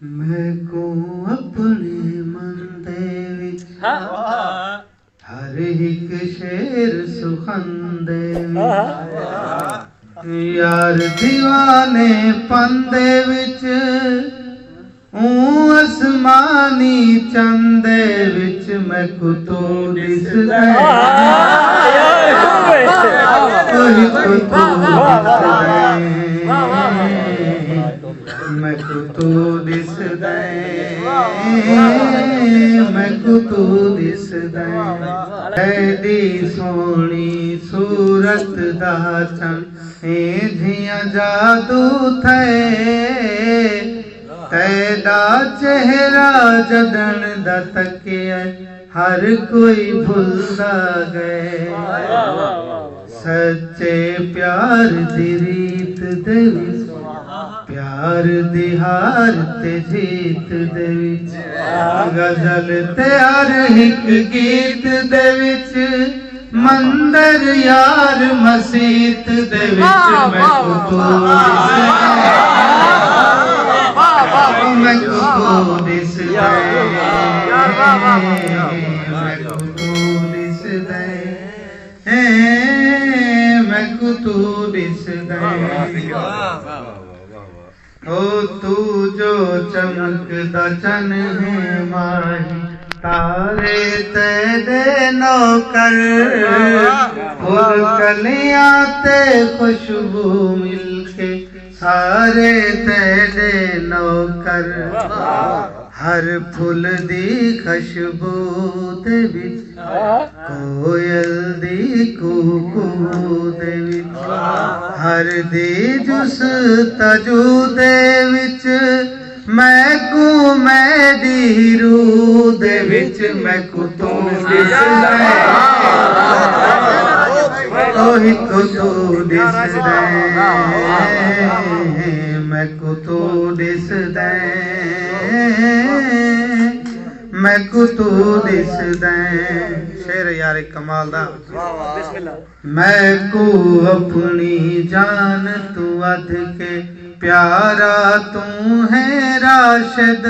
मैं को अपने मन दे विच हर एक शेर सुखंदे यार दीवाने पंदे विच आसमानी चंदे विच मैं कुतो दिसदा कोई कुतो मैं कुतो दिसदा मैं कुतो दिसदा ऐडी सोहनी सूरत दा चन जियां जादू थे तेरा चेहरा जदन दा तकिया हर कोई भुलदा गए सच्चे प्यार दी रीत दे प्यार दी हार ते जीत दे विच गजल ते हर एक गीत दे विच मंदिर यार मसीत दे विच मैं कुतो मैं कुतो दिसदा मैं कुतो दिसदा मैं कुतो दिसदा ओ तू जो चमकदा चन है माही तारे तेरे नौकर फूल कलियां ते खुशबू मिलके सारे तेरे नौकर हर फुल दी खुशबू दे विच कोयल दी कूकू दे विच हर दी जुस तजू दे विच मैं को मेरी रूह दे विच मैं कुतो दिसदा ओही कुतो दिसदा मैं कुतो दिसदा मैं कुतो दिसदा शेर यार कमाल दा मैं को अपनी जान तू अध के प्यारा तू है राशिद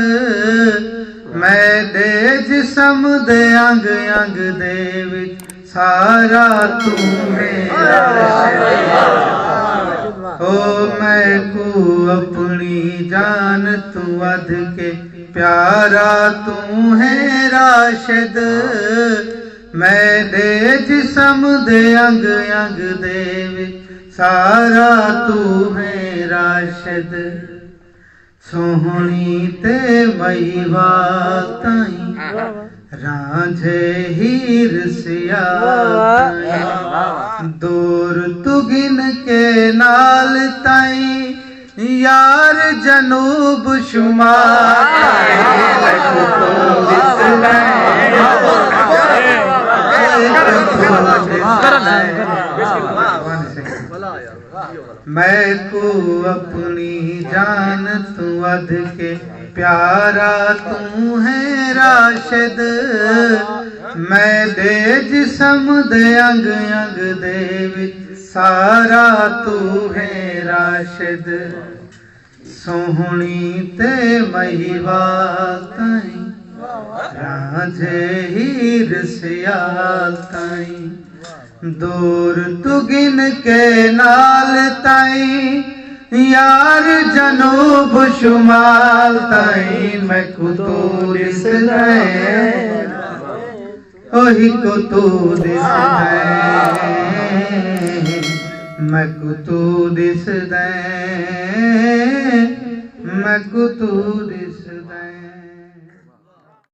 मैं दे जिस्म दे अंग अंग दे विच सारा तू मेरा ओ मैं को अपनी जान तू अध के प्यारा तू है राशिद मैं दे जिस्म दे अंग अंग दे विच सारा तू है राशिद सोहनी ते मईवा ताई रांझे हीर सिया दूर तुगिन के नाल ताई यार जनूब शुमार मैं को अपनी जान तू अध के प्यारा तू है राशिद मैं दे जिस्म दे अंग अंग दे विच सारा तू है राशिद सोहनी ते महीवा ताई रांझे हीर सियाल ताई दूर तुगिन के नाल ताई यार जनूब शुमाल ताई मैं कुतो दिसदा ओही कुतो दिसदा मैं कुतो दिसदा मैं कुतो